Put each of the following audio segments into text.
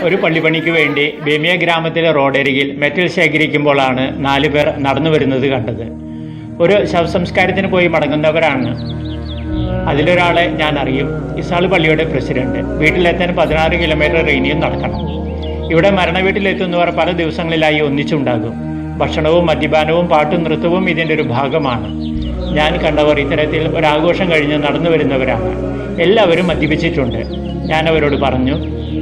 ഒരു പള്ളിപ്പണിക്ക് വേണ്ടി ബേമിയ ഗ്രാമത്തിലെ റോഡരികിൽ മെറ്റൽ ശേഖരിക്കുമ്പോഴാണ് 4 പേർ നടന്നു വരുന്നത് കണ്ടത്. ഒരു ശവസംസ്കാരത്തിന് പോയി മടങ്ങുന്നവരാണ്. അതിലൊരാളെ ഞാൻ അറിയും. ഇസാൾ പള്ളിയുടെ പ്രസിഡന്റ്. വീട്ടിലെത്താൻ 16 കിലോമീറ്റർ ഇനിയും നടക്കണം. ഇവിടെ മരണവീട്ടിലെത്തുന്നവർ പല ദിവസങ്ങളിലായി ഒന്നിച്ചുണ്ടാകും. ഭക്ഷണവും മദ്യപാനവും പാട്ടും നൃത്തവും ഇതിൻ്റെ ഒരു ഭാഗമാണ്. ഞാൻ കണ്ടവർ ഇത്തരത്തിൽ ഒരാഘോഷം കഴിഞ്ഞ് നടന്നു വരുന്നവരാണ്. എല്ലാവരും മദ്യപിച്ചിട്ടുണ്ട്. ഞാൻ അവരോട് പറഞ്ഞു,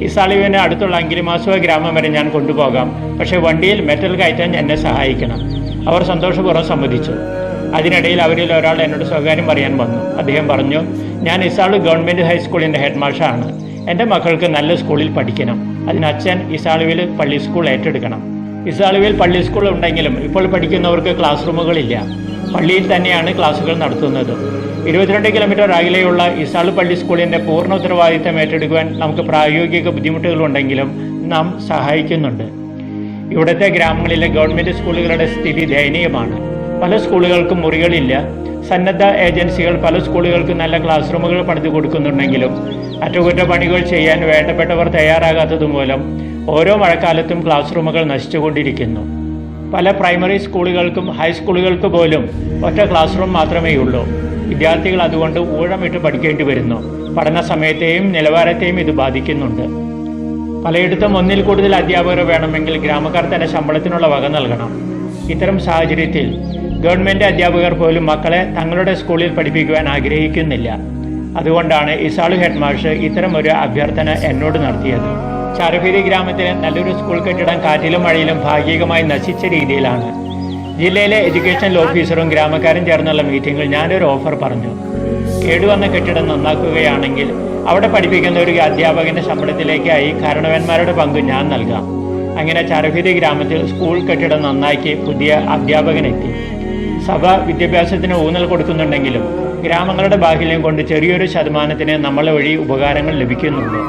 ഇസാളിവിന് അടുത്തുള്ള അങ്കിലിമാസുവ ഗ്രാമം വരെ ഞാൻ കൊണ്ടുപോകാം, പക്ഷേ വണ്ടിയിൽ മെറ്റൽ കയറ്റാൻ എന്നെ സഹായിക്കണം. അവർ സന്തോഷപൂർവ്വം സമ്മതിച്ചു. അതിനിടയിൽ അവരിൽ ഒരാൾ എന്നോട് സ്വകാര്യം പറയാൻ വന്നു. അദ്ദേഹം പറഞ്ഞു, ഞാൻ ഇസാൾ ഗവൺമെൻറ് ഹൈസ്കൂളിൻ്റെ ഹെഡ് മാഷാണ്. എൻ്റെ മക്കൾക്ക് നല്ല സ്കൂളിൽ പഠിക്കണം. അതിനച്ഛൻ ഇസാളുവിൽ പള്ളി സ്കൂൾ ഏറ്റെടുക്കണം. ഇസാളുവിൽ പള്ളി സ്കൂൾ ഉണ്ടെങ്കിലും ഇപ്പോൾ പഠിക്കുന്നവർക്ക് ക്ലാസ് റൂമുകളില്ല. പള്ളിയിൽ തന്നെയാണ് ക്ലാസുകൾ നടത്തുന്നത്. 22 കിലോമീറ്റർ അകലെയുള്ള ഇസാൾ പള്ളി സ്കൂളിൻ്റെ പൂർണ്ണ ഉത്തരവാദിത്തം ഏറ്റെടുക്കുവാൻ നമുക്ക് പ്രായോഗിക ബുദ്ധിമുട്ടുകളുണ്ടെങ്കിലും നാം സഹായിക്കുന്നുണ്ട്. ഇവിടുത്തെ ഗ്രാമങ്ങളിലെ ഗവൺമെൻറ് സ്കൂളുകളുടെ സ്ഥിതി ദയനീയമാണ്. പല സ്കൂളുകൾക്കും മുറികളില്ല. സന്നദ്ധ ഏജൻസികൾ പല സ്കൂളുകൾക്ക് നല്ല ക്ലാസ് റൂമുകൾ പണിത് കൊടുക്കുന്നുണ്ടെങ്കിലും അറ്റകുറ്റപ്പണികൾ ചെയ്യാൻ വേണ്ടപ്പെട്ടവർ തയ്യാറാകാത്തതുമൂലം ഓരോ മഴക്കാലത്തും ക്ലാസ് റൂമുകൾ നശിച്ചുകൊണ്ടിരിക്കുന്നു. പല പ്രൈമറി സ്കൂളുകൾക്കും ഹൈസ്കൂളുകൾക്ക് പോലും ഒറ്റ ക്ലാസ് റൂം മാത്രമേ ഉള്ളൂ. വിദ്യാർത്ഥികൾ അതുകൊണ്ട് ഊഴമിട്ട് പഠിക്കേണ്ടി വരുന്നു. പഠന സമയത്തെയും നിലവാരത്തെയും ഇത് ബാധിക്കുന്നുണ്ട്. പലയിടത്തും ഒന്നിൽ കൂടുതൽ അധ്യാപകർ വേണമെങ്കിൽ ഗ്രാമക്കാർ തന്നെ ശമ്പളത്തിനുള്ള വക നൽകണം. ഇത്തരം സാഹചര്യത്തിൽ ഗവൺമെൻറ് അധ്യാപകർ പോലും മക്കളെ തങ്ങളുടെ സ്കൂളിൽ പഠിപ്പിക്കുവാൻ ആഗ്രഹിക്കുന്നില്ല. അതുകൊണ്ടാണ് ഇസാൾ ഹെഡ് മാഷ് ഇത്തരം ഒരു അഭ്യർത്ഥന എന്നോട് നടത്തിയത്. ചാരഫേരി ഗ്രാമത്തിലെ നല്ലൊരു സ്കൂൾ കെട്ടിടം കാറ്റിലും മഴയിലും ഭാഗികമായി നശിച്ച രീതിയിലാണ്. ജില്ലയിലെ എഡ്യൂക്കേഷണൽ ഓഫീസറും ഗ്രാമക്കാരും ചേർന്നുള്ള മീറ്റിംഗിൽ ഞാനൊരു ഓഫർ പറഞ്ഞു. കേടുവന്ന കെട്ടിടം നന്നാക്കുകയാണെങ്കിൽ അവിടെ പഠിപ്പിക്കുന്ന ഒരു അധ്യാപകൻ്റെ ശമ്പളത്തിലേക്കായി കാരണവന്മാരുടെ പങ്ക് ഞാൻ നൽകാം. അങ്ങനെ ചാരഫേരി ഗ്രാമത്തിൽ സ്കൂൾ കെട്ടിടം നന്നാക്കി പുതിയ അധ്യാപകനെത്തി. സഭ വിദ്യാഭ്യാസത്തിന് ഊന്നൽ കൊടുക്കുന്നുണ്ടെങ്കിലും ഗ്രാമങ്ങളുടെ ബാഹുല്യം കൊണ്ട് ചെറിയൊരു ശതമാനത്തിന് നമ്മളെ വഴി ഉപകാരങ്ങൾ ലഭിക്കുന്നുണ്ട്.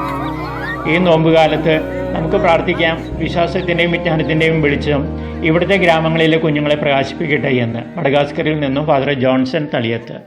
ഈ നോമ്പുകാലത്ത് നമുക്ക് പ്രാർത്ഥിക്കാം, വിശ്വാസത്തിൻ്റെയും വിജ്ഞാനത്തിൻ്റെയും വെളിച്ചം ഇവിടുത്തെ ഗ്രാമങ്ങളിലെ കുഞ്ഞുങ്ങളെ പ്രകാശിപ്പിക്കട്ടെ എന്ന്. മഡഗാസ്കറിൽ നിന്നും ഫാദർ ജോൺസൺ തളിയത്ത്.